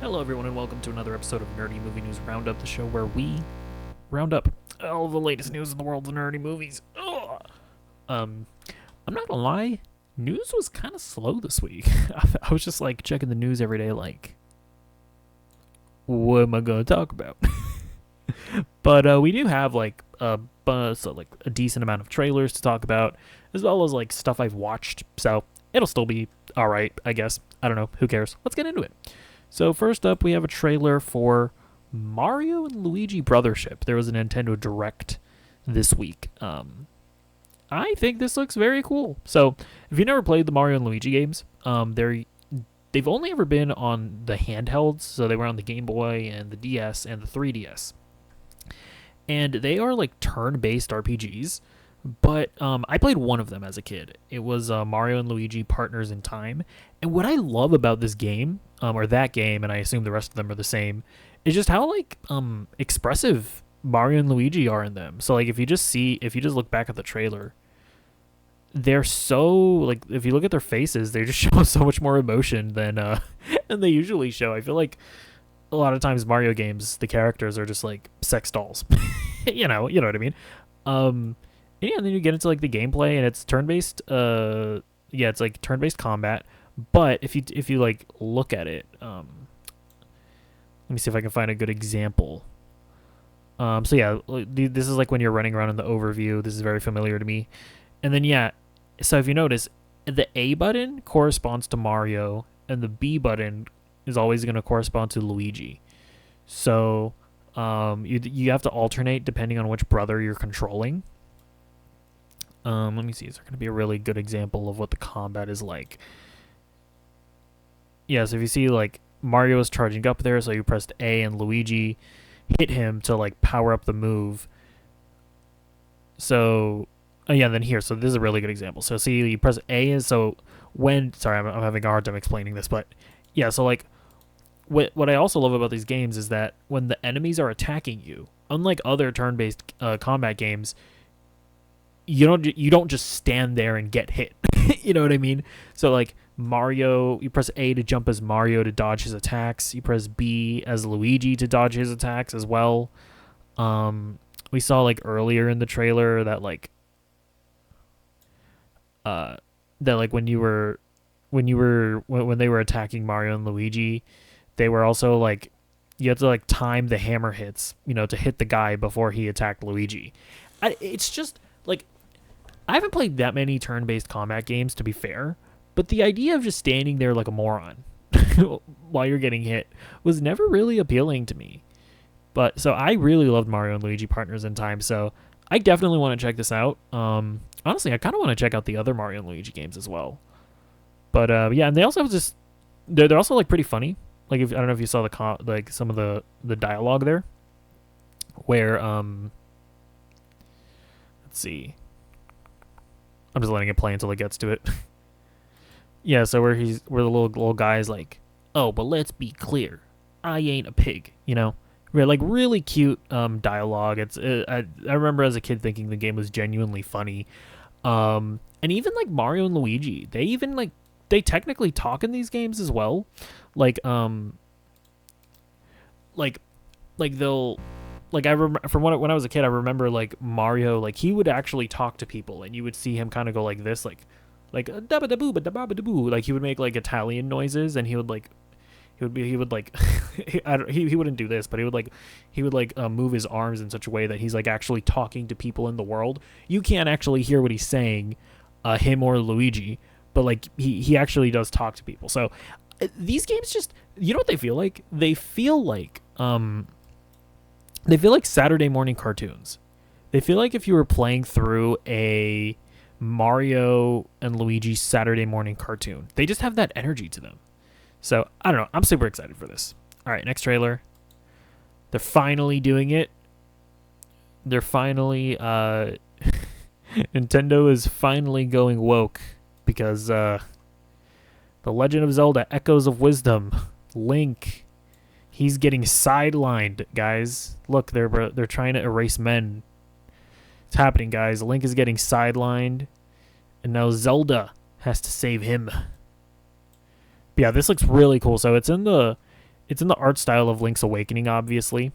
Hello, everyone, and welcome to another episode of Nerdy Movie News Roundup, the show where we round up all the latest news in the world of nerdy movies. Ugh. I'm not gonna lie, news was kind of slow this week. I was just like checking the news every day, like, what am I gonna talk about? But we do have like a decent amount of trailers to talk about, as well as like stuff I've watched. So it'll still be all right, I guess. I don't know. Who cares? Let's get into it. So first up, we have a trailer for Mario and Luigi Brothership. There was a Nintendo Direct this week. I think this looks very cool. So if you've never played the Mario and Luigi games, they've only ever been on the handhelds. So they were on the Game Boy and the DS and the 3DS. And they are like turn-based RPGs. But I played one of them as a kid. It was Mario and Luigi Partners in Time. And what I love about this game, or that game, and I assume the rest of them are the same, is just how like expressive Mario and Luigi are in them. So like if you just look back at the trailer, they're so like, if you look at their faces, they just show so much more emotion than than they usually show. I feel like a lot of times Mario games, the characters are just like sex dolls. you know what I mean? Yeah, and then you get into like the gameplay, and it's turn-based. It's like turn-based combat. But if you like look at it, let me see if I can find a good example. So yeah, this is like when you're running around in the overview. This is very familiar to me. And then yeah, so if you notice, the A button corresponds to Mario, and the B button is always going to correspond to Luigi. So you have to alternate depending on which brother you're controlling. Let me see. Is there going to be a really good example of what the combat is like? Yeah, so if you see, like, Mario is charging up there, so you pressed A, and Luigi hit him to, like, power up the move. So, then here. So this is a really good example. So see, you press A, and so when... Sorry, I'm having a hard time explaining this, but... Yeah, so, like, what I also love about these games is that when the enemies are attacking you, unlike other turn-based combat games... You don't just stand there and get hit. You know what I mean? So like Mario, you press A to jump as Mario to dodge his attacks. You press B as Luigi to dodge his attacks as well. We saw like earlier in the trailer that like when they were attacking Mario and Luigi, they were also like you had to like time the hammer hits, to hit the guy before he attacked Luigi. It's just like I haven't played that many turn-based combat games, to be fair, but the idea of just standing there like a moron while you're getting hit was never really appealing to me. But so I really loved Mario and Luigi Partners in Time, so I definitely want to check this out. Honestly, I kind of want to check out the other Mario and Luigi games as well. But yeah, and they also have just they're also like pretty funny. Like I don't know if you saw like some of the dialogue there, where let's see. I'm just letting it play until it gets to it. Yeah, so where the little guy's like, oh, but let's be clear, I ain't a pig, like really cute dialogue. I remember as a kid thinking the game was genuinely funny, and even like Mario and Luigi, they technically talk in these games as well, like they'll. Like I remember from when I was a kid, I remember like Mario, like he would actually talk to people, and you would see him kind of go like this, like dabba da boo, ba da ba da boo. Like he would make like Italian noises, and he would like he wouldn't do this, but he would move his arms in such a way that he's like actually talking to people in the world. You can't actually hear what he's saying, him or Luigi, but like he actually does talk to people. So these games just, what they feel like? They feel like Saturday morning cartoons. They feel like if you were playing through a Mario and Luigi Saturday morning cartoon. They just have that energy to them. So, I don't know. I'm super excited for this. All right, next trailer. They're finally doing it. They're finally... Nintendo is finally going woke because The Legend of Zelda Echoes of Wisdom, Link... He's getting sidelined, guys. Look, they're trying to erase men. It's happening, guys. Link is getting sidelined, and now Zelda has to save him. But yeah, this looks really cool. So it's in the It's in the art style of Link's Awakening, obviously,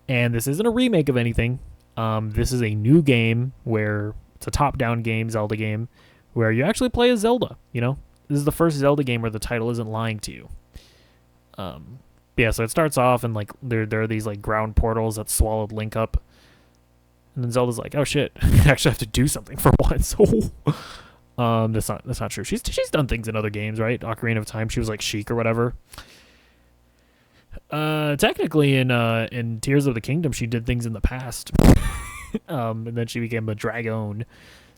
and this isn't a remake of anything. This is a new game where it's a top-down game, Zelda game, where you actually play as Zelda. You know, this is the first Zelda game where the title isn't lying to you. Yeah, so it starts off and like there are these like ground portals that swallowed Link up, and then Zelda's like, "Oh shit, I actually have to do something for once." That's not true. She's done things in other games, right? Ocarina of Time, she was like Sheik or whatever. Technically in Tears of the Kingdom, she did things in the past, and then she became a dragon,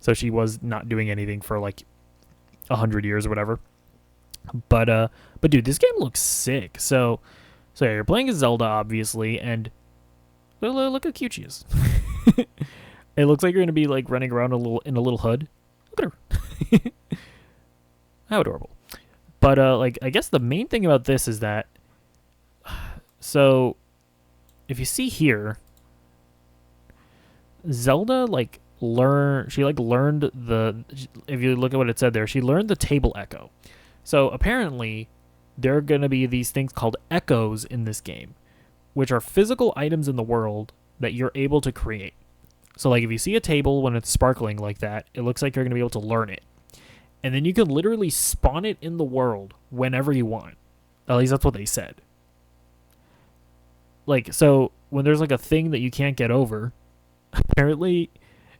so she was not doing anything for like 100 years or whatever. But dude, this game looks sick. So yeah, you're playing as Zelda, obviously, and look how cute she is. It looks like you're gonna be like running around in a little hood. Look at her. How adorable. But like I guess the main thing about this is that, so if you see here, Zelda learned if you look at what it said there, she learned the table echo. So apparently there are going to be these things called echoes in this game, which are physical items in the world that you're able to create. So like if you see a table when it's sparkling like that, it looks like you're going to be able to learn it. And then you can literally spawn it in the world whenever you want. At least that's what they said. Like, so when there's like a thing that you can't get over, apparently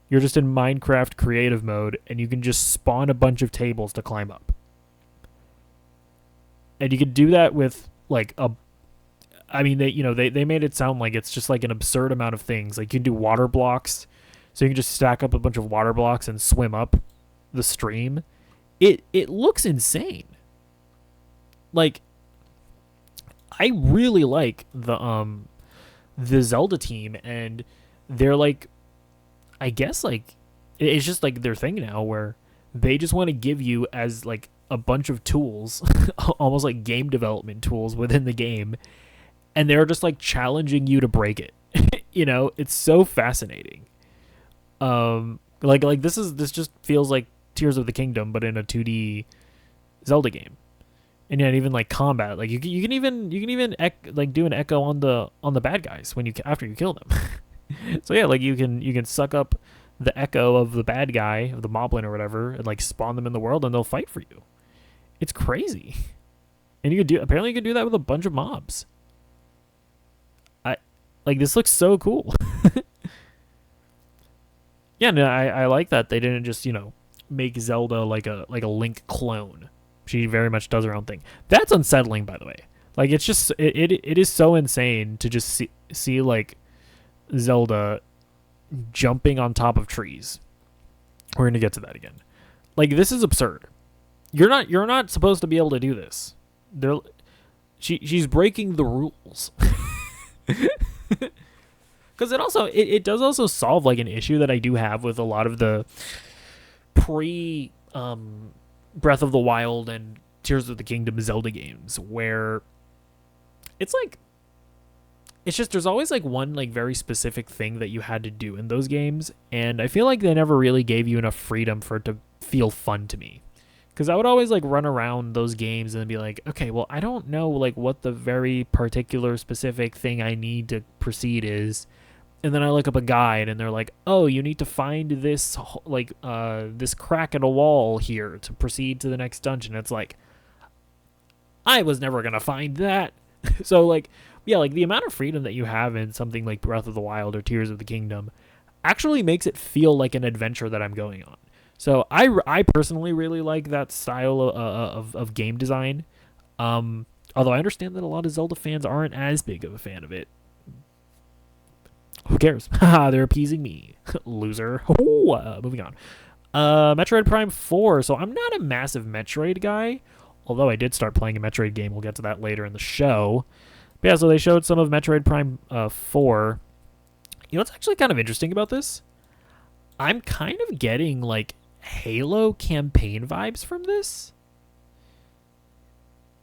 you're just in Minecraft creative mode and you can just spawn a bunch of tables to climb up. And you could do that with like they made it sound like it's just like an absurd amount of things. Like you can do water blocks, so you can just stack up a bunch of water blocks and swim up the stream. It looks insane. Like I really like the Zelda team, and they're like, I guess like it's just like their thing now where they just want to give you as like a bunch of tools, almost like game development tools within the game, and they're just like challenging you to break it. You know, it's so fascinating. Like this just feels like Tears of the Kingdom, but in a 2D Zelda game. And yeah, even like combat, like you can even like do an echo on the bad guys when after you kill them. So yeah, like you can suck up the echo of the bad guy, of the moblin or whatever, and like spawn them in the world, and they'll fight for you. It's crazy. And apparently you can do that with a bunch of mobs. This looks so cool. Yeah, no, I like that they didn't just, make Zelda like a Link clone. She very much does her own thing. That's unsettling, by the way. Like it's just it is so insane to just see like Zelda jumping on top of trees. We're gonna get to that again. Like this is absurd. You're not supposed to be able to do this. She's breaking the rules. Because it does also solve like an issue that I do have with a lot of the pre Breath of the Wild and Tears of the Kingdom Zelda games, where it's like it's just there's always like one like very specific thing that you had to do in those games, and I feel like they never really gave you enough freedom for it to feel fun to me. Because I would always like run around those games and be like, okay, well, I don't know like what the very particular specific thing I need to proceed is. And then I look up a guide and they're like, oh, you need to find this like this crack in a wall here to proceed to the next dungeon. It's like, I was never going to find that. So like, yeah, like the amount of freedom that you have in something like Breath of the Wild or Tears of the Kingdom actually makes it feel like an adventure that I'm going on. So I personally really like that style of game design. Although I understand that a lot of Zelda fans aren't as big of a fan of it. Who cares? Haha, they're appeasing me. Loser. Moving on. Metroid Prime 4. So I'm not a massive Metroid guy, although I did start playing a Metroid game. We'll get to that later in the show. But yeah, so they showed some of Metroid Prime 4. You know what's actually kind of interesting about this? I'm kind of getting like Halo campaign vibes from this.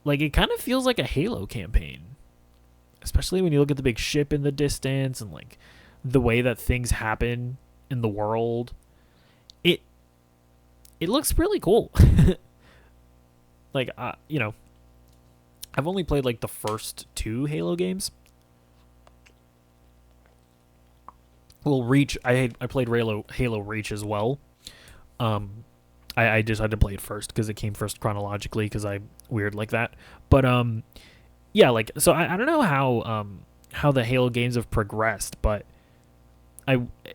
Like it kind of feels like a Halo campaign. Especially when you look at the big ship in the distance and like the way that things happen in the world. It looks really cool. Like I've only played like the first 2 Halo games. Well, Reach, I played Halo Reach as well. Um, I just had to play it first because it came first chronologically because I'm weird like that. But yeah, like so I don't know how the Halo games have progressed, but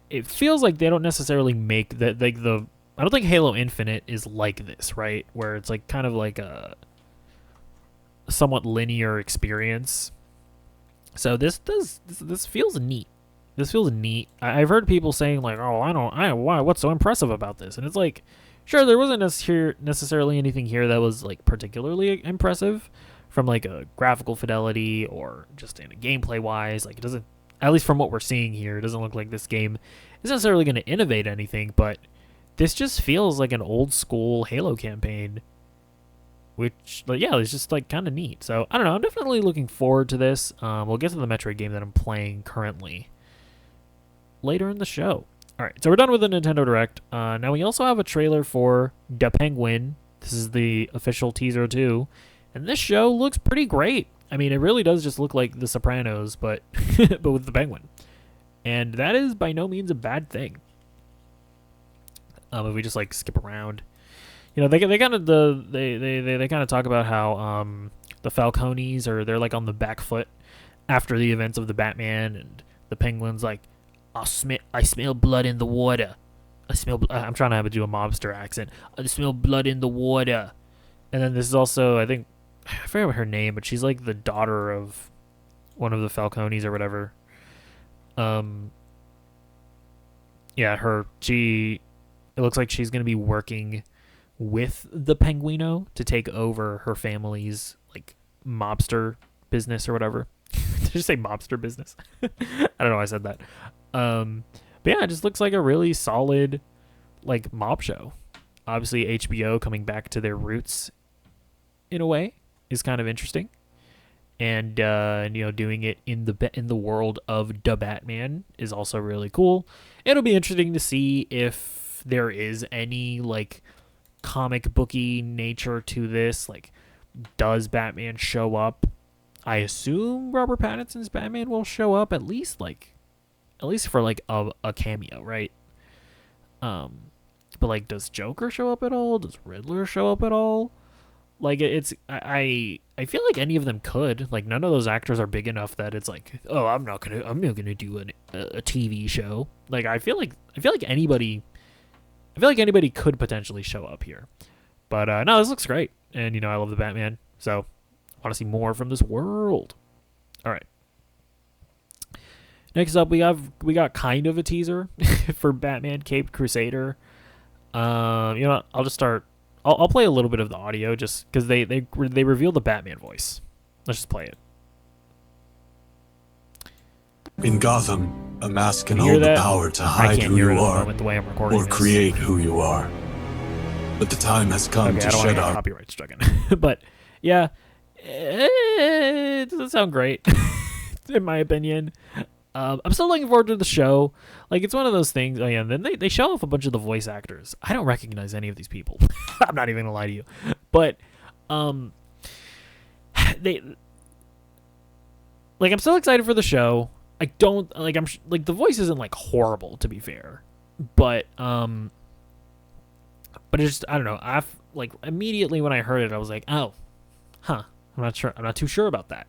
it feels like they don't necessarily make that like the I don't think Halo Infinite is like this, right? Where it's like kind of like a somewhat linear experience. So this feels neat. This feels neat. I've heard people saying like, "Oh, why? What's so impressive about this?" And it's like, sure, there wasn't necessarily anything here that was like particularly impressive, from like a graphical fidelity or just in a gameplay wise. Like it doesn't, at least from what we're seeing here, it doesn't look like this game is necessarily going to innovate anything. But this just feels like an old school Halo campaign, which, like, yeah, it's just like kind of neat. So I don't know. I'm definitely looking forward to this. We'll get to the Metroid game that I'm playing currently later in the show. All right, so we're done with the Nintendo Direct. Now we also have a trailer for The Penguin. This is the official teaser too, and this show looks pretty great. I mean, it really does just look like The Sopranos, but but with the Penguin, and that is by no means a bad thing. If we just like skip around, you know, they kind of they kind of talk about how the Falcones they're like on the back foot after the events of the Batman, and the Penguin's like, I smell blood in the water. I'm trying to do a mobster accent. I smell blood in the water. And then this is also, I forget her name, but she's like the daughter of one of the Falcones or whatever. Yeah, it looks like she's going to be working with the Penguino to take over her family's like mobster business or whatever. Did you say mobster business? I don't know why I said that. But yeah, it just looks like a really solid like mob show. Obviously HBO coming back to their roots in a way is kind of interesting. And you know, doing it in the world of the Batman is also really cool. It'll be interesting to see if there is any like comic booky nature to this. Like, does Batman show up? I assume Robert Pattinson's Batman will show up at least for like a cameo, right? But like, does Joker show up at all? Does Riddler show up at all? Like, I feel like any of them could. Like, none of those actors are big enough that it's like, oh, I'm not gonna do a TV show. Like, I feel like anybody could potentially show up here. But no, this looks great, and you know, I love the Batman, so I want to see more from this world. All right. Next up, we got kind of a teaser for Batman Caped Crusader. You know what? I'll just start. I'll play a little bit of the audio just because they reveal the Batman voice. Let's just play it. In Gotham, a mask can hold the power to hide who you are or create who you are. But the time has come to shut up. Copyright stricken. But yeah, it doesn't sound great, in my opinion. I'm still looking forward to the show. Like, it's one of those things. Oh yeah, and then they show off a bunch of the voice actors. I don't recognize any of these people. I'm not even gonna lie to you. But I'm still excited for the show. I don't like. The voice isn't like horrible, to be fair. But it's just, I don't know. Immediately when I heard it, I was like, oh, huh. I'm not sure. I'm not too sure about that.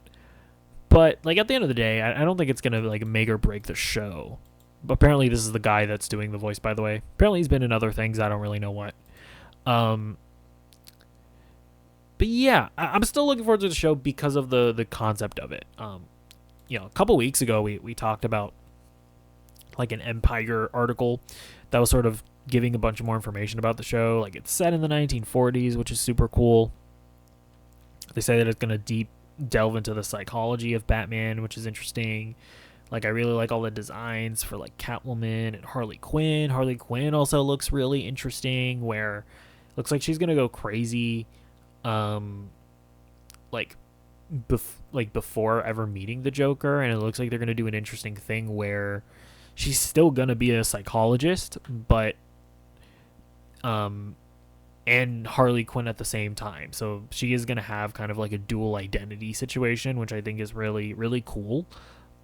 But like, at the end of the day, I don't think it's gonna like make or break the show. But apparently this is the guy that's doing the voice, by the way. Apparently he's been in other things. I don't really know what. But yeah, I'm still looking forward to the show because of the concept of it. You know, a couple weeks ago we talked about like an Empire article that was sort of giving a bunch more information about the show. Like, it's set in the 1940s, which is super cool. They say that it's gonna delve into the psychology of Batman, which is interesting. Like, I really like all the designs for like Catwoman and Harley Quinn. Harley Quinn also looks really interesting, where it looks like she's gonna go crazy, before ever meeting the Joker, and it looks like they're gonna do an interesting thing where she's still gonna be a psychologist, but and Harley Quinn at the same time. So she is going to have kind of like a dual identity situation, which I think is really, really cool.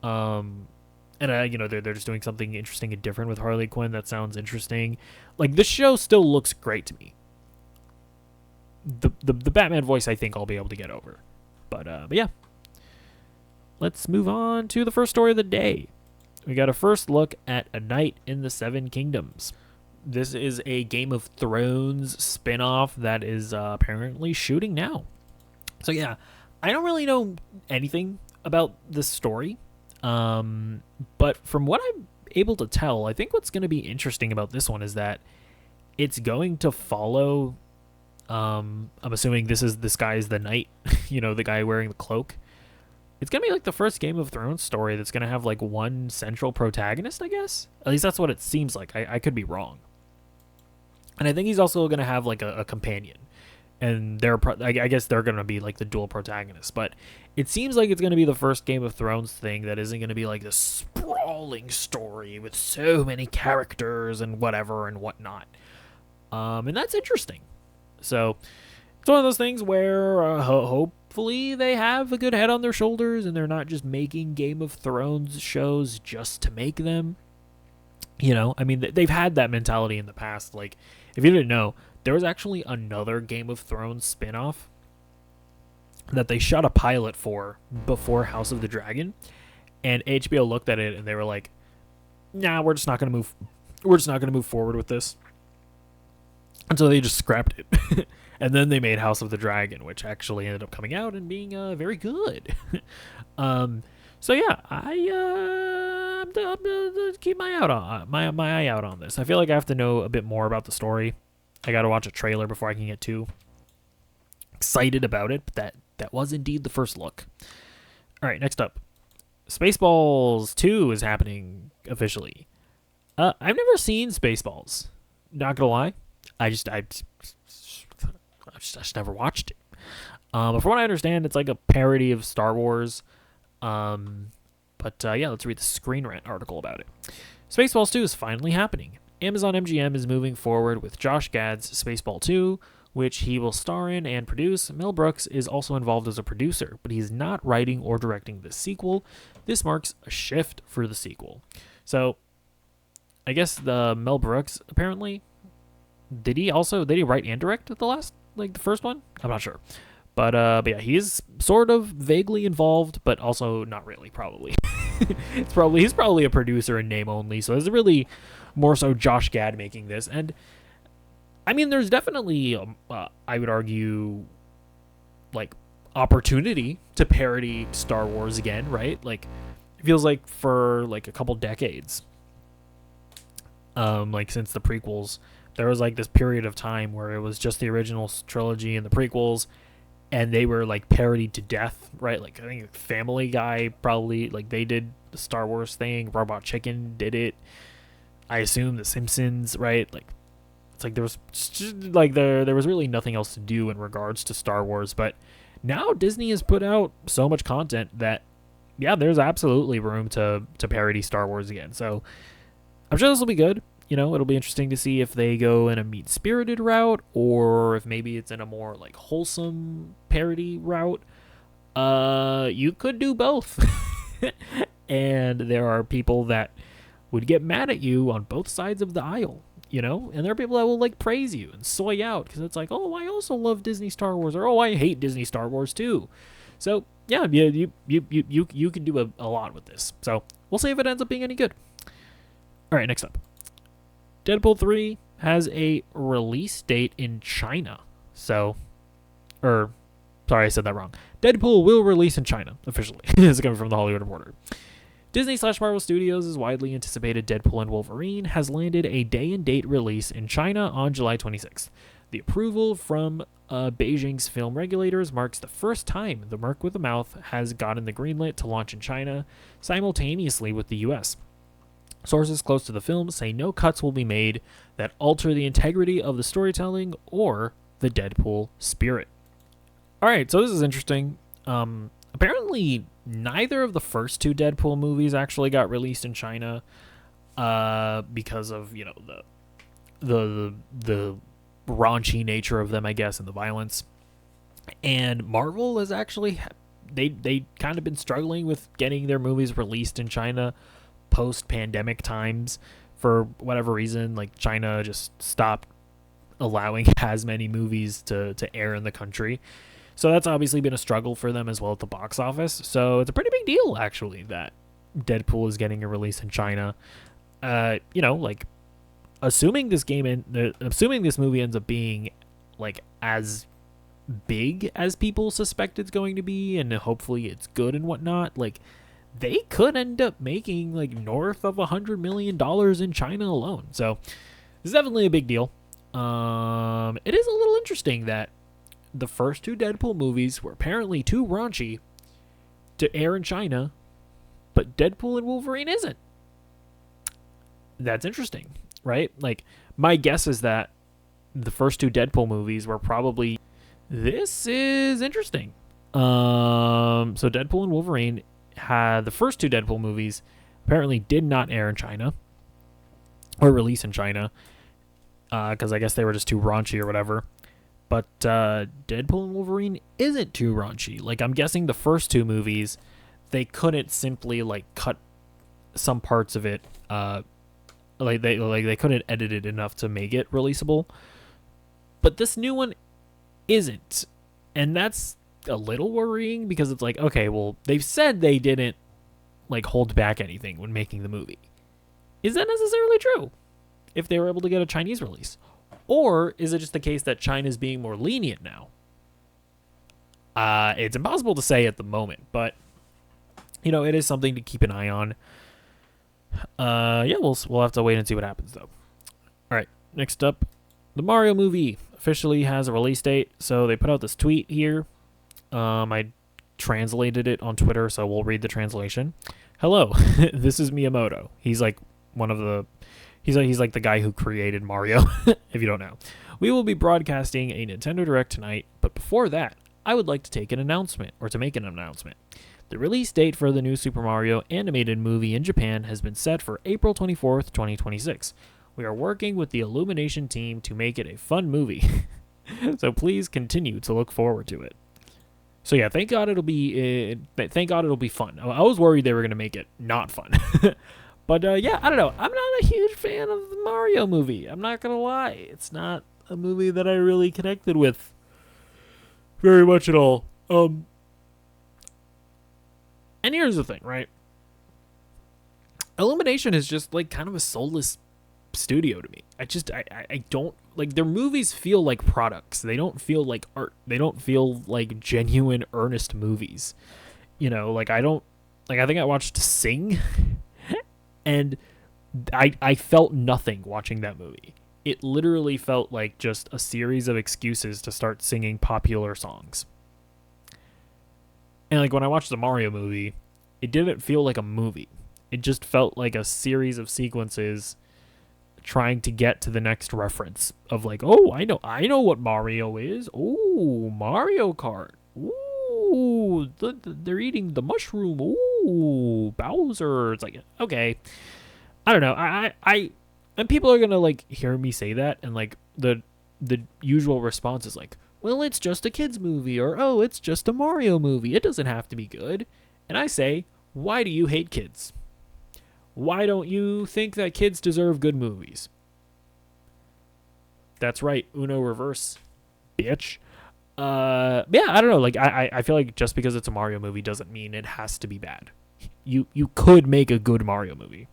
And they're just doing something interesting and different with Harley Quinn. That sounds interesting. Like, this show still looks great to me. The Batman voice, I think I'll be able to get over. But yeah. Let's move on to the first story of the day. We got a first look at A Night in the Seven Kingdoms. This is a Game of Thrones spin-off that is apparently shooting now. So yeah, I don't really know anything about this story. But from what I'm able to tell, I think what's going to be interesting about this one is that it's going to follow, I'm assuming this guy is the knight, the guy wearing the cloak. It's going to be like the first Game of Thrones story that's going to have like one central protagonist, I guess. At least that's what it seems like. I could be wrong. And I think he's also going to have like a companion. And I guess they're going to be like the dual protagonists. But it seems like it's going to be the first Game of Thrones thing that isn't going to be like this sprawling story with so many characters and whatever and whatnot. And that's interesting. So it's one of those things where hopefully they have a good head on their shoulders and they're not just making Game of Thrones shows just to make them. They've had that mentality in the past. Like, if you didn't know, there was actually another Game of Thrones spin-off that they shot a pilot for before House of the Dragon, and HBO looked at it and they were like, "Nah, we're just not going to move forward with this." And so they just scrapped it. And then they made House of the Dragon, which actually ended up coming out and being very good. So yeah, I'm keep my eye out on this. I feel like I have to know a bit more about the story. I got to watch a trailer before I can get too excited about it. But that was indeed the first look. All right, next up, Spaceballs 2 is happening officially. I've never seen Spaceballs. Not gonna lie, I just never watched it. But from what I understand, it's like a parody of Star Wars. Yeah, let's read the Screen Rant article about it. Spaceballs 2 is finally happening. Amazon MGM is moving forward with Josh Gad's Spaceball 2, which he will star in and produce. Mel Brooks is also involved as a producer, but he's not writing or directing the sequel. This marks a shift for the sequel. So, I guess the Mel Brooks, apparently, did he write and direct the first one? I'm not sure. But yeah, he's sort of vaguely involved, but also not really, probably. He's probably a producer in name only, so it's really more so Josh Gad making this. And I mean, there's definitely, I would argue, like, opportunity to parody Star Wars again, right? Like, it feels like for like a couple decades, like since the prequels, there was like this period of time where it was just the original trilogy and the prequels, and they were like parodied to death, right? Like, I think Family Guy probably, like, they did the Star Wars thing. Robot Chicken did it. I assume The Simpsons, right? Like, it's like there was there was really nothing else to do in regards to Star Wars. But now Disney has put out so much content that, yeah, there's absolutely room to parody Star Wars again. So I'm sure this will be good. It'll be interesting to see if they go in a mean-spirited route or if maybe it's in a more like wholesome parody route. You could do both. And there are people that would get mad at you on both sides of the aisle, and there are people that will like praise you and soy out because it's like, oh, I also love Disney Star Wars, or oh, I hate Disney Star Wars too. So yeah, you can do a lot with this. So we'll see if it ends up being any good. All right, next up. Deadpool 3 has a release date in China. Sorry, I said that wrong. Deadpool will release in China, officially. This is coming from the Hollywood Reporter. Disney/Marvel Studios' widely anticipated Deadpool and Wolverine has landed a day and date release in China on July 26th. The approval from Beijing's film regulators marks the first time The Merc with a Mouth has gotten the green light to launch in China simultaneously with the US. Sources close to the film say no cuts will be made that alter the integrity of the storytelling or the Deadpool spirit. Alright, so this is interesting. Apparently, neither of the first two Deadpool movies actually got released in China because of, the raunchy nature of them, I guess, and the violence. And Marvel has actually, they kind of been struggling with getting their movies released in China post-pandemic times for whatever reason. Like, China just stopped allowing as many movies to air in the country. So that's obviously been a struggle for them as well at the box office. So it's a pretty big deal, actually, that Deadpool is getting a release in China. Like, assuming this movie ends up being like as big as people suspect it's going to be, and hopefully it's good and whatnot, like, they could end up making like north of $100 million in China alone. So this is definitely a big deal. It is a little interesting that the first two Deadpool movies were apparently too raunchy to air in China, but Deadpool and Wolverine isn't. That's interesting, right? Like, my guess is that the first two Deadpool movies were probably... This is interesting. So Deadpool and Wolverine had... The first two Deadpool movies apparently did not air in China or release in China because I guess they were just too raunchy or whatever. But Deadpool and Wolverine isn't too raunchy. Like, I'm guessing the first two movies, they couldn't simply like cut some parts of it. They couldn't edit it enough to make it releasable. But this new one isn't, and that's a little worrying because it's like, okay, well, they've said they didn't like hold back anything when making the movie. Is that necessarily true? If they were able to get a Chinese release? Or is it just the case that China's being more lenient now? It's impossible to say at the moment, but it is something to keep an eye on. We'll have to wait and see what happens, though. All right, next up, the Mario movie officially has a release date. So they put out this tweet here. I translated it on Twitter, so we'll read the translation. Hello, this is Miyamoto. He's like one of the... He's like the guy who created Mario, if you don't know. We will be broadcasting a Nintendo Direct tonight, but before that, I would like to make an announcement. The release date for the new Super Mario animated movie in Japan has been set for April 24th, 2026. We are working with the Illumination team to make it a fun movie, so please continue to look forward to it. So yeah, thank God it'll be fun. I was worried they were going to make it not fun. But, yeah, I don't know. I'm not a huge fan of the Mario movie. I'm not going to lie. It's not a movie that I really connected with very much at all. And here's the thing, right? Illumination is just, like, kind of a soulless studio to me. I don't... Like, their movies feel like products. They don't feel like art. They don't feel like genuine, earnest movies. I think I watched Sing... And I felt nothing watching that movie. It literally felt like just a series of excuses to start singing popular songs. And like when I watched the Mario movie, it didn't feel like a movie. It just felt like a series of sequences trying to get to the next reference of like, oh, I know what Mario is. Oh, Mario Kart. Ooh, they're eating the mushroom. Ooh, Bowser. It's like, okay, I don't know. I and people are gonna like hear me say that, and like the usual response is like, well, it's just a kids movie, or oh, it's just a Mario movie. It doesn't have to be good. And I say, why do you hate kids? Why don't you think that kids deserve good movies? That's right, Uno reverse, bitch. I don't know. Like, I feel like just because it's a Mario movie doesn't mean it has to be bad. You could make a good Mario movie.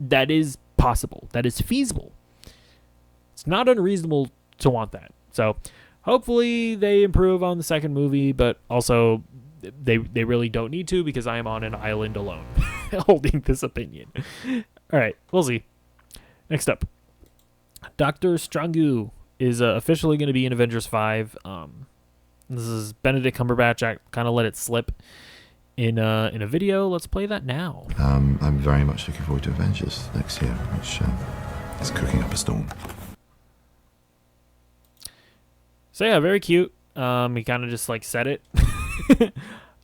That is possible. That is feasible. It's not unreasonable to want that. So, hopefully they improve on the second movie, but also they really don't need to because I am on an island alone holding this opinion. All right, we'll see. Next up, Dr. Strangu is officially going to be in Avengers 5. This is Benedict Cumberbatch. I kind of let it slip in a video. Let's play that now. I'm very much looking forward to Avengers next year, which is cooking up a storm. So yeah, very cute. He kind of just like said it.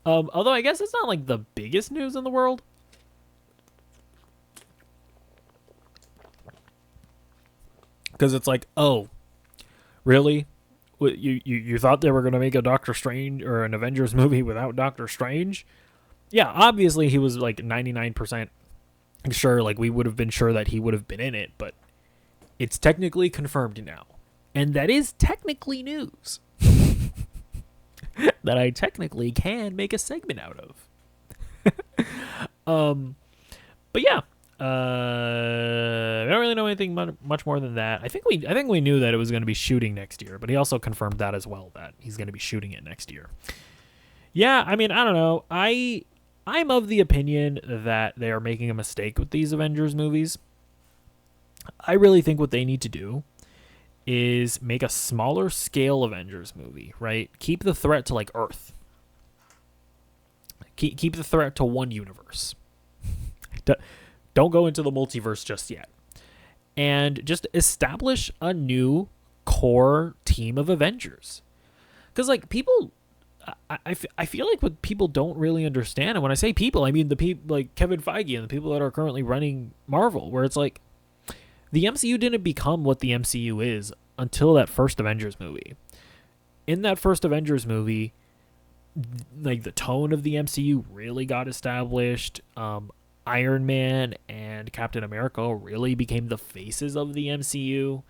Although I guess it's not like the biggest news in the world. Because it's like, oh, Really? You thought they were going to make a Doctor Strange or an Avengers movie without Doctor Strange? Yeah, obviously he was like 99% sure, like we would have been sure that he would have been in it, but it's technically confirmed now. And that is technically news that I technically can make a segment out of. But yeah, I don't really know anything much more than that. I think we knew that it was going to be shooting next year, but he also confirmed that as well, that he's going to be shooting it next year. Yeah, I mean, I don't know. I'm of the opinion that they are making a mistake with these Avengers movies. I really think what they need to do is make a smaller scale Avengers movie, right? Keep the threat to like Earth. Keep the threat to one universe. Don't go into the multiverse just yet. And just establish a new core team of Avengers. Because, like, people... I feel like what people don't really understand, and when I say people, I mean the people like Kevin Feige and the people that are currently running Marvel, where it's like the MCU didn't become what the MCU is until that first Avengers movie. In that first Avengers movie, like the tone of the MCU really got established. Iron Man and Captain America really became the faces of the MCU,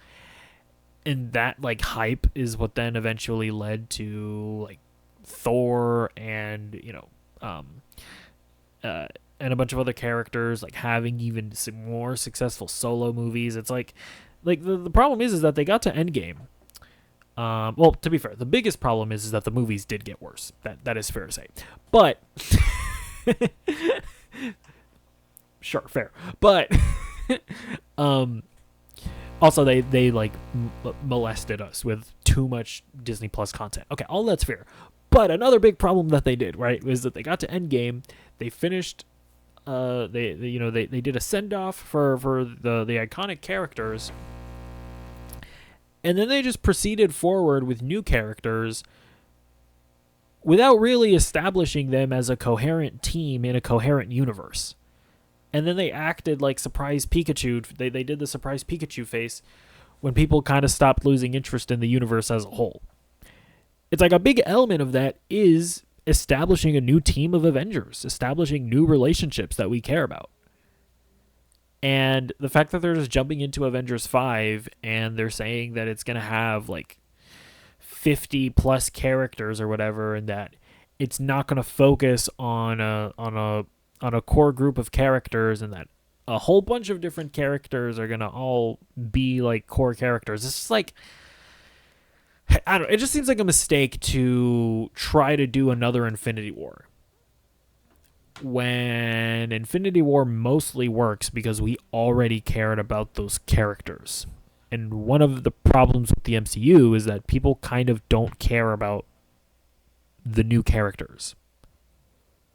and that like hype is what then eventually led to like Thor and and a bunch of other characters like having even some more successful solo movies. It's like the problem is that they got to Endgame. Well, to be fair, the biggest problem is that the movies did get worse. That is fair to say. But sure, fair. But also they like molested us with too much Disney Plus content. Okay, all that's fair. But another big problem that they did, right, was that they got to Endgame, they finished, they did a send off for the iconic characters, and then they just proceeded forward with new characters without really establishing them as a coherent team in a coherent universe. And then they acted like surprise Pikachu. They did the surprise Pikachu face when people kind of stopped losing interest in the universe as a whole. It's like a big element of that is establishing a new team of Avengers, establishing new relationships that we care about. And the fact that they're just jumping into Avengers 5 and they're saying that it's going to have like 50 plus characters or whatever, and that it's not going to focus on a core group of characters, and that a whole bunch of different characters are going to all be like core characters. It's just like, I don't know, it just seems like a mistake to try to do another Infinity War when Infinity War mostly works because we already cared about those characters. And one of the problems with the MCU is that people kind of don't care about the new characters.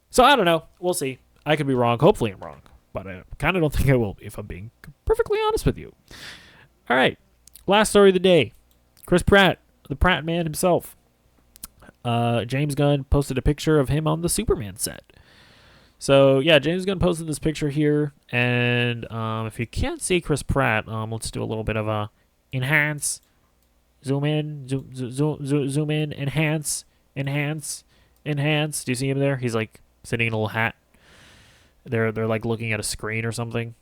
So I don't know. We'll see. I could be wrong. Hopefully I'm wrong. But I kind of don't think I will be, if I'm being perfectly honest with you. All right. Last story of the day. Chris Pratt, the Pratt man himself. James Gunn posted a picture of him on the Superman set. So, yeah, James Gunn posted this picture here. And if you can't see Chris Pratt, let's do a little bit of a enhance. Zoom in. Zoom in. Enhance. Do you see him there? He's like sitting in a little hat. They're like looking at a screen or something.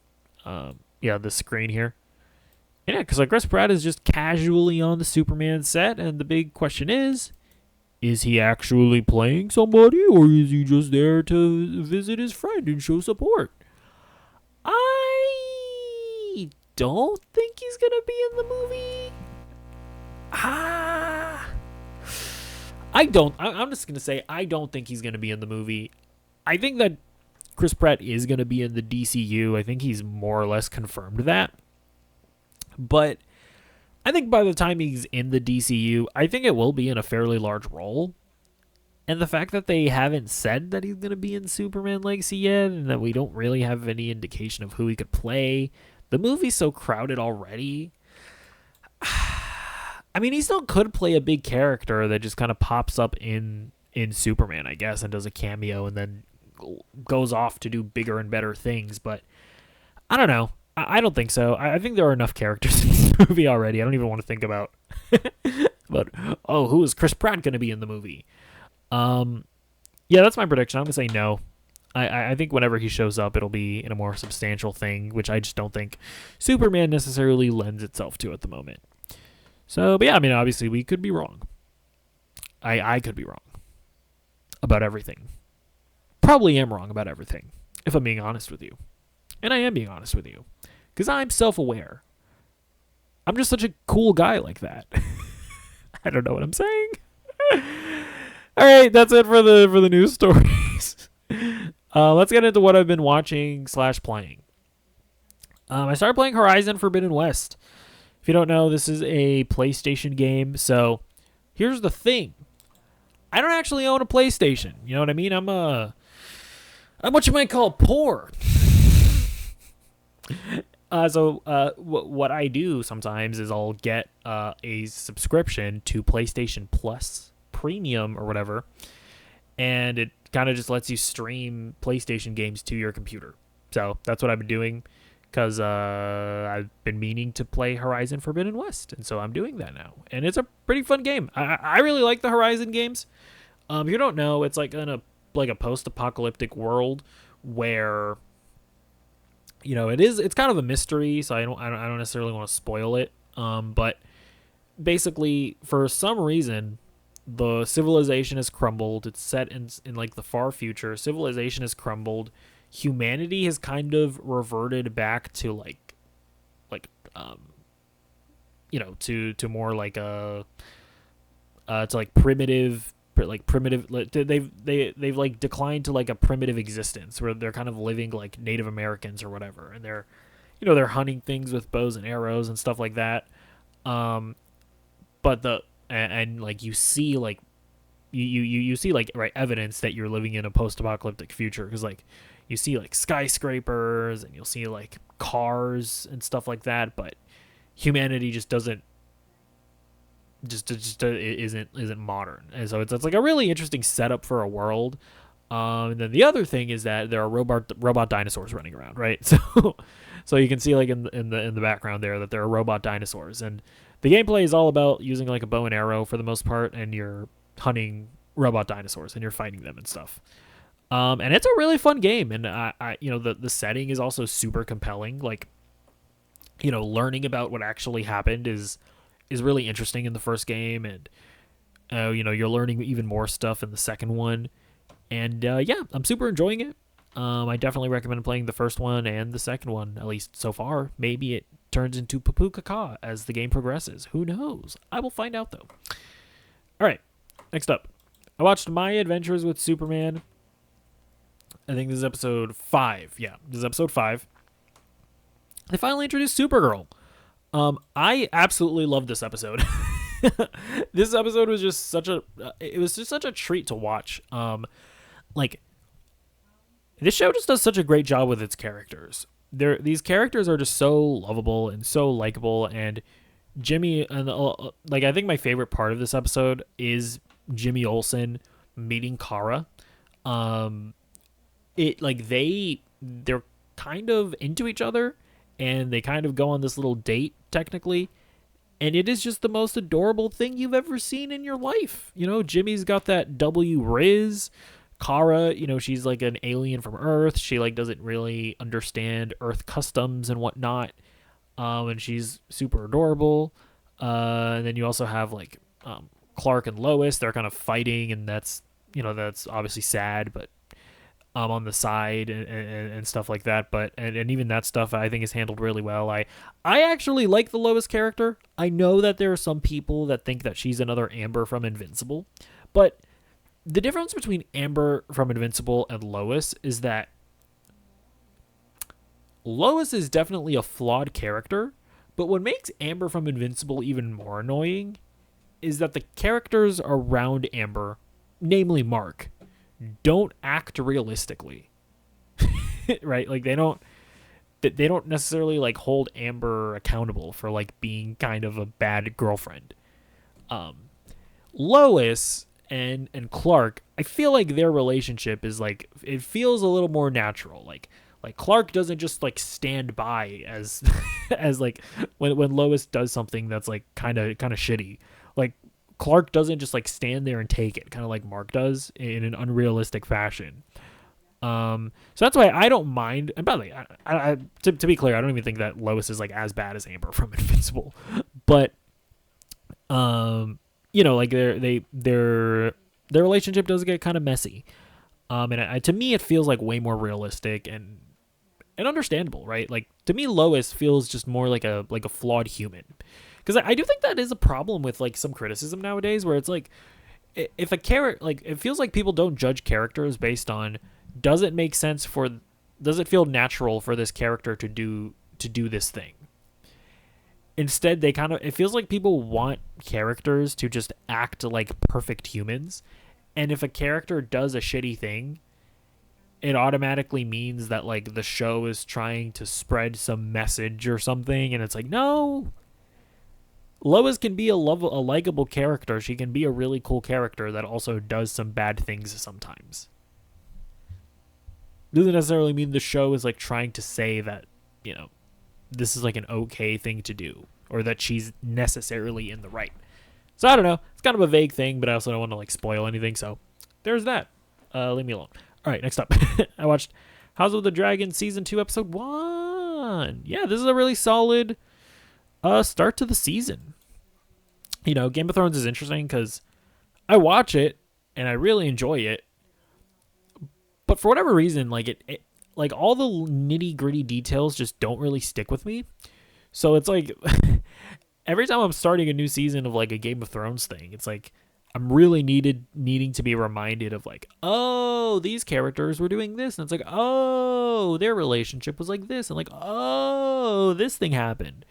Yeah, the screen here. Yeah, because like Chris Pratt is just casually on the Superman set, and the big question is he actually playing somebody, or is he just there to visit his friend and show support? I don't think he's gonna be in the movie. I'm just gonna say I don't think he's gonna be in the movie. I think that Chris Pratt is gonna be in the DCU. I think he's more or less confirmed that. But I think by the time he's in the DCU, I think it will be in a fairly large role. And the fact that they haven't said that he's going to be in Superman Legacy yet, and that we don't really have any indication of who he could play, the movie's so crowded already. I mean, he still could play a big character that just kind of pops up in Superman, I guess, and does a cameo and then goes off to do bigger and better things. But I don't know. I don't think so. I think there are enough characters in this movie already. I don't even want to think about But who is Chris Pratt going to be in the movie? Yeah, that's my prediction. I'm gonna say no. I think whenever he shows up, it'll be in a more substantial thing, which I just don't think Superman necessarily lends itself to at the moment. So, but yeah, I mean, obviously we could be wrong. I could be wrong about everything. Probably am wrong about everything, if I'm being honest with you. And I am being honest with you, because I'm self-aware. I'm just such a cool guy like that. I don't know what I'm saying. All right, that's it for the news stories. Let's get into what I've been watching / playing. I started playing Horizon Forbidden West. If you don't know, this is a PlayStation game. So here's the thing. I don't actually own a PlayStation. You know what I mean? I'm what you might call poor. What I do sometimes is I'll get a subscription to PlayStation Plus Premium or whatever, and it kind of just lets you stream PlayStation games to your computer. So that's what I've been doing, because I've been meaning to play Horizon Forbidden West, and so I'm doing that now, and it's a pretty fun game. I really like the Horizon games. If you don't know, it's like in a post-apocalyptic world where, you know, it's kind of a mystery, so I don't necessarily want to spoil it. But basically, for some reason, the civilization has crumbled. It's set in like the far future. Civilization has crumbled. Humanity has kind of reverted back to to more like a to like primitive. They've like declined to like a primitive existence where they're kind of living like Native Americans or whatever, and they're hunting things with bows and arrows and stuff like that. But like you see like you see like evidence that you're living in a post-apocalyptic future, because like you see like skyscrapers and you'll see like cars and stuff like that, but humanity just isn't modern. And so it's like a really interesting setup for a world. And then the other thing is that there are robot dinosaurs running around, right? So you can see like in the background there that there are robot dinosaurs, and the gameplay is all about using like a bow and arrow for the most part, and you're hunting robot dinosaurs and you're fighting them and stuff. And it's a really fun game, and I the setting is also super compelling. Like, you know, learning about what actually happened is really interesting in the first game, and you're learning even more stuff in the second one, and yeah, I'm super enjoying it. I definitely recommend playing the first one and the second one, at least so far. Maybe it turns into poo caca as the game progresses. Who knows? I will find out though. All right, next up, I watched My Adventures with Superman. I think this is episode 5. Yeah, this is episode 5. They finally introduced Supergirl. I absolutely loved this episode. This episode was just such a treat to watch. Like, this show just does such a great job with its characters. These characters are just so lovable and so likable, and Jimmy, and like, I think my favorite part of this episode is Jimmy Olsen meeting Kara. They're kind of into each other, and they kind of go on this little date technically, and it is just the most adorable thing you've ever seen in your life. You know, Jimmy's got that W Riz. Kara, you know, she's like an alien from Earth. She like doesn't really understand Earth customs and whatnot, and she's super adorable. And then you also have like Clark and Lois. They're kind of fighting, and that's obviously sad, but on the side and stuff like that. But and even that stuff I think is handled really well. I actually like the Lois character. I know that there are some people that think that she's another Amber from Invincible, but the difference between Amber from Invincible and Lois is that Lois is definitely a flawed character, but what makes Amber from Invincible even more annoying is that the characters around Amber, namely Mark, don't act realistically. Right? Like they don't necessarily like hold Amber accountable for like being kind of a bad girlfriend. Lois and Clark, I feel like their relationship is like, it feels a little more natural. Like Like Clark doesn't just like stand by as as like when Lois does something that's like kind of shitty. Like Clark doesn't just like stand there and take it, kind of like Mark does in an unrealistic fashion. So that's why I don't mind. And by the way, to be clear, I don't even think that Lois is like as bad as Amber from Invincible, but you know, like their relationship does get kind of messy. And to me, it feels like way more realistic and understandable, right? Like to me, Lois feels just more like a flawed human, because I do think that is a problem with like some criticism nowadays, where it's like if a character, like it feels like people don't judge characters based on does it feel natural for this character to do this thing. Instead, it feels like people want characters to just act like perfect humans. And if a character does a shitty thing, it automatically means that like the show is trying to spread some message or something. And it's like, no, Lois can be a likable character. She can be a really cool character that also does some bad things sometimes. Doesn't necessarily mean the show is like trying to say that, you know, this is like an okay thing to do, or that she's necessarily in the right. So I don't know. It's kind of a vague thing, but I also don't want to like spoil anything. So there's that. Leave me alone. All right, next up. I watched House of the Dragon Season 2, Episode 1. Yeah, this is a really solid start to the season. You know, Game of Thrones is interesting because I watch it and I really enjoy it. But for whatever reason, like it like all the nitty gritty details just don't really stick with me. So it's like every time I'm starting a new season of like a Game of Thrones thing, it's like I'm really needing to be reminded of like, oh, these characters were doing this, and it's like, oh, their relationship was like this, and like, oh, this thing happened.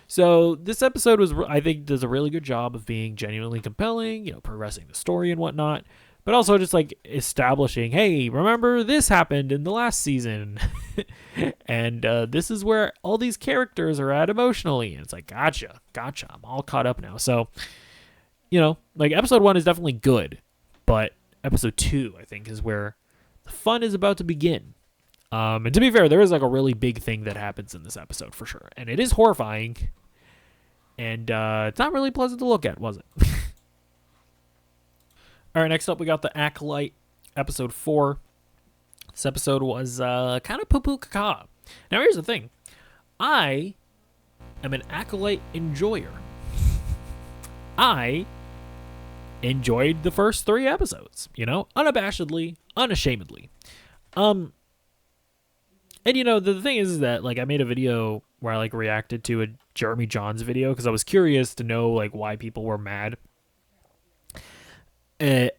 So this episode I think does a really good job of being genuinely compelling, you know, progressing the story and whatnot, but also just like establishing, hey, remember this happened in the last season. And this is where all these characters are at emotionally. And it's like, gotcha. I'm all caught up now. So, you know, like episode 1 is definitely good, but episode 2, I think, is where the fun is about to begin. And to be fair, there is like a really big thing that happens in this episode for sure. And it is horrifying. And it's not really pleasant to look at, was it? All right, next up, we got the Acolyte, episode 4. This episode was kind of poo-poo caca. Now, here's the thing. I am an Acolyte enjoyer. I enjoyed the first 3 episodes, you know, unabashedly, unashamedly. And, you know, the thing is that, like, I made a video where I, like, reacted to a Jeremy Jahns video because I was curious to know, like, why people were mad like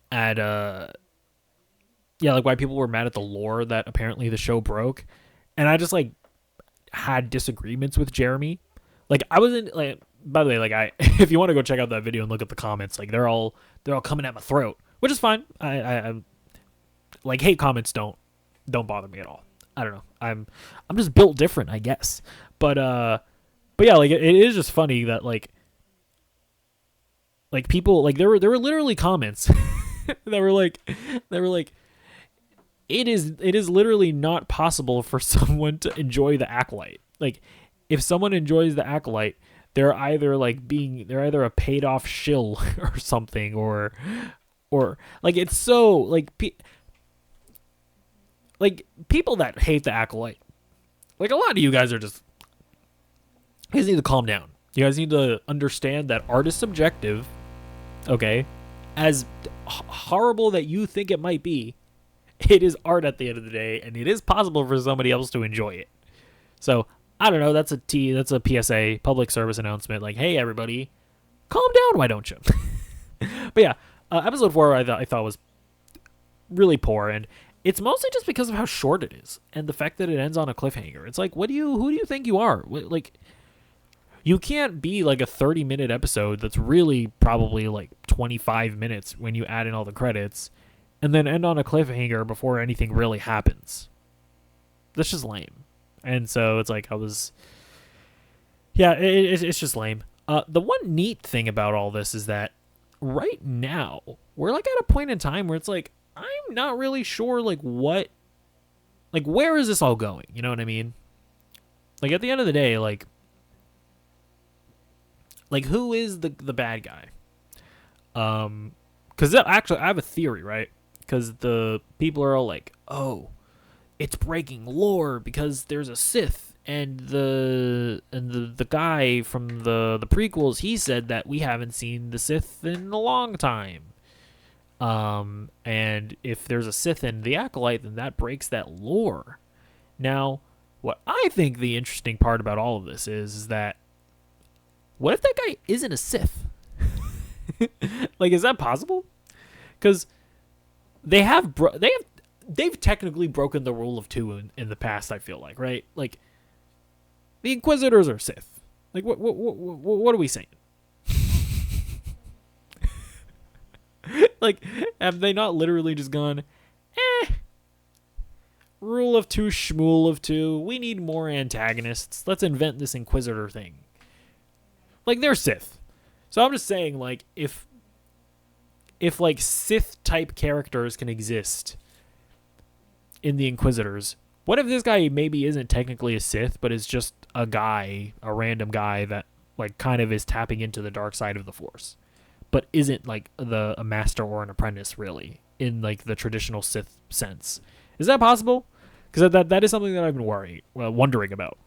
why people were mad at the lore that apparently the show broke. And I just like had disagreements with Jeremy. Like I wasn't like, by the way, like if you want to go check out that video and look at the comments, like they're all coming at my throat, which is fine. I like hate comments don't bother me at all. I don't know. I'm just built different, I guess. But yeah, like it is just funny that like people, like there were literally comments that were like it is literally not possible for someone to enjoy the Acolyte. Like if someone enjoys the Acolyte, they're either a paid off shill or something, or like it's so like people that hate the Acolyte, like a lot of you guys are just, you guys need to calm down. You guys need to understand that art is subjective, okay? As horrible that you think it might be, it is art at the end of the day, and it is possible for somebody else to enjoy it. So, I don't know, that's a PSA, public service announcement, like, hey, everybody, calm down, why don't you? But yeah, episode 4 I thought was really poor, and it's mostly just because of how short it is, and the fact that it ends on a cliffhanger. It's like, who do you think you are? Like, you can't be like a 30-minute episode that's really probably like 25 minutes when you add in all the credits, and then end on a cliffhanger before anything really happens. That's just lame. And so it's like it's just lame. The one neat thing about all this is that right now we're like at a point in time where it's like I'm not really sure like like, where is this all going? You know what I mean? Like, at the end of the day, like who is the bad guy? Because actually, I have a theory, right? Because the people are all like, oh, it's breaking lore because there's a Sith, and the guy from the prequels, he said that we haven't seen the Sith in a long time. And if there's a Sith in the Acolyte, then that breaks that lore. Now, what I think the interesting part about all of this is that what if that guy isn't a Sith? Like, is that possible? Because they've technically broken the rule of two in the past. I feel like, right? Like, the Inquisitors are Sith. Like, what are we saying? Like, have they not literally just gone, rule of two, shmool of two, we need more antagonists, let's invent this Inquisitor thing. Like, they're Sith. So I'm just saying, like, if like Sith-type characters can exist in the Inquisitors, what if this guy maybe isn't technically a Sith, but is just a random guy that, like, kind of is tapping into the dark side of the Force, but isn't, like, a master or an apprentice, really, in, like, the traditional Sith sense? Is that possible? Because that is something that I've been wondering about.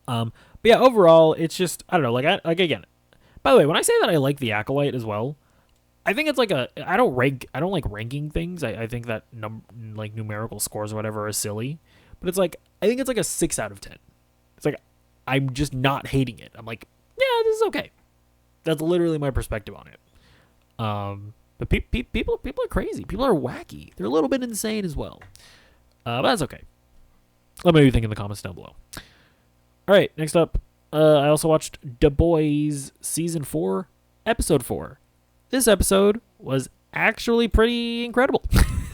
But yeah, overall, it's just, I don't know, like again, by the way, when I say that I like the Acolyte as well, I think it's like I don't like ranking things. I think that like numerical scores or whatever are silly, but it's like, I think it's like a 6 out of 10. It's like, I'm just not hating it. I'm like, yeah, this is okay. That's literally my perspective on it. But people are crazy. People are wacky. They're a little bit insane as well. But that's okay. Let me know what you think in the comments down below. All right, next up, I also watched The Boys Season 4, Episode 4. This episode was actually pretty incredible.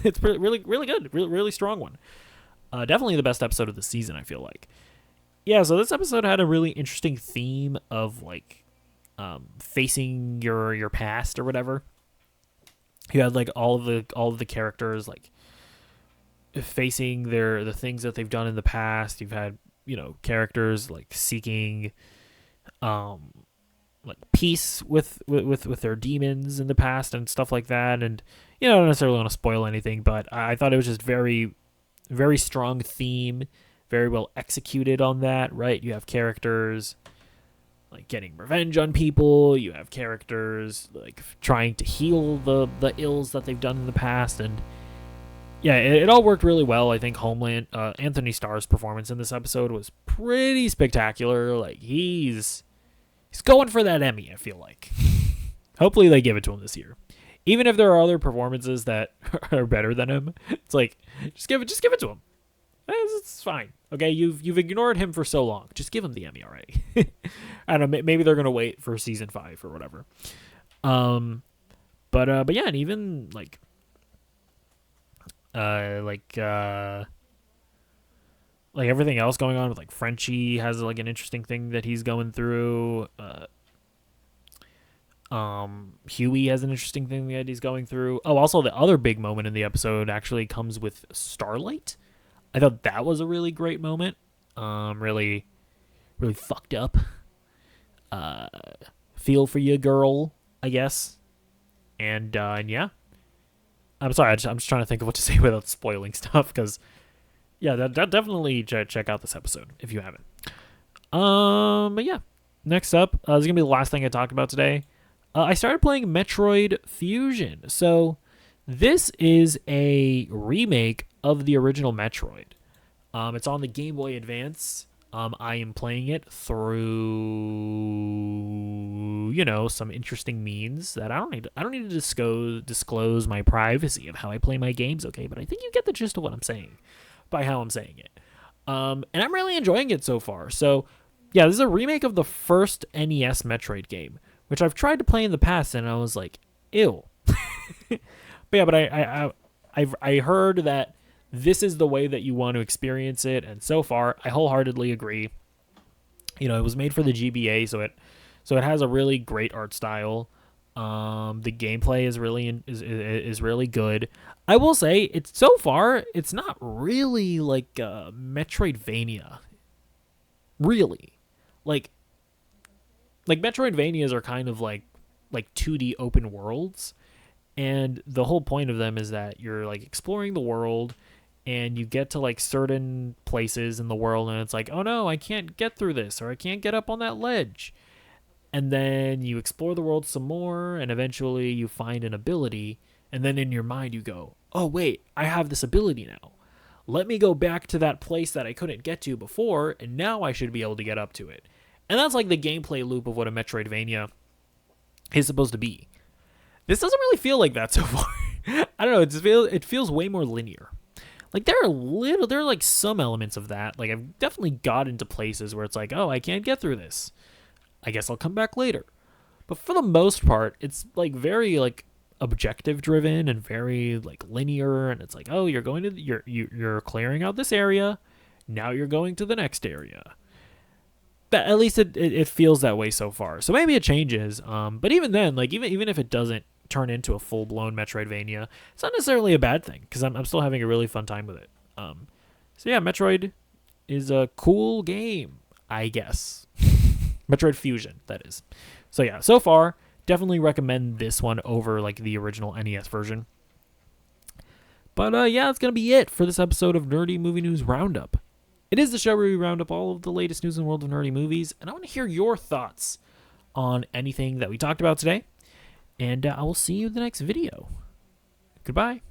It's really good. Really strong one. Definitely the best episode of the season, I feel like. Yeah, so this episode had a really interesting theme of, like, facing your past or whatever. You had, like, all of the characters, like, facing the things that they've done in the past. You've had, you know, characters, like, seeking like peace with their demons in the past and stuff like that. And, you know, I don't necessarily want to spoil anything, but I thought it was just very, very strong theme, very well executed on that, right? You have characters like getting revenge on people. You have characters like trying to heal the ills that they've done in the past. And yeah, it all worked really well. I think Anthony Starr's performance in this episode was pretty spectacular. Like, he's going for that Emmy, I feel like. Hopefully they give it to him this year. Even if there are other performances that are better than him, it's like, just give it to him. It's fine. Okay, you've ignored him for so long. Just give him the Emmy already. I don't know, maybe they're going to wait for season 5 or whatever. But yeah, and even like everything else going on with, like, Frenchie has, like, an interesting thing that he's going through. Huey has an interesting thing that he's going through. Oh, also the other big moment in the episode actually comes with Starlight. I thought that was a really great moment. Really fucked up. Feel for you, girl, I guess. And yeah. I'm sorry, I'm just trying to think of what to say without spoiling stuff, because yeah, that definitely check out this episode if you haven't. But yeah, next up, this is gonna be the last thing I talked about today. I started playing Metroid Fusion. So this is a remake of the original Metroid. It's on the Game Boy Advance. I am playing it through, you know, some interesting means that I don't need to disclose my privacy of how I play my games, okay? But I think you get the gist of what I'm saying by how I'm saying it. And I'm really enjoying it so far. So yeah, this is a remake of the first NES Metroid game, which I've tried to play in the past, and I was like, ew. But yeah, but I heard that this is the way that you want to experience it, and so far, I wholeheartedly agree. You know, it was made for the GBA, so it has a really great art style. The gameplay is really good. I will say it's not really like Metroidvania. Really, like Metroidvanias are kind of like 2D open worlds, and the whole point of them is that you're like exploring the world, and you get to like certain places in the world, and it's like, oh no, I can't get through this, or I can't get up on that ledge. And then you explore the world some more, and eventually you find an ability, and then in your mind you go, oh wait, I have this ability now. Let me go back to that place that I couldn't get to before, and now I should be able to get up to it. And that's like the gameplay loop of what a Metroidvania is supposed to be. This doesn't really feel like that so far. I don't know, it feels way more linear. Like there are like some elements of that. Like I've definitely got into places where it's like, oh, I can't get through this. I guess I'll come back later. But for the most part, it's like very like objective driven and very like linear, and it's like, oh, you're going to you're clearing out this area, now you're going to the next area. But at least it feels that way so far. So maybe it changes. But even then, like even if it doesn't turn into a full blown Metroidvania, it's not necessarily a bad thing, because I'm still having a really fun time with it. So yeah, Metroid is a cool game, I guess. Metroid Fusion, that is. So yeah, so far, definitely recommend this one over like the original NES version. But yeah, that's going to be it for this episode of Nerdy Movie News Roundup. It is the show where we round up all of the latest news in the world of nerdy movies, and I want to hear your thoughts on anything that we talked about today. And I will see you in the next video. Goodbye.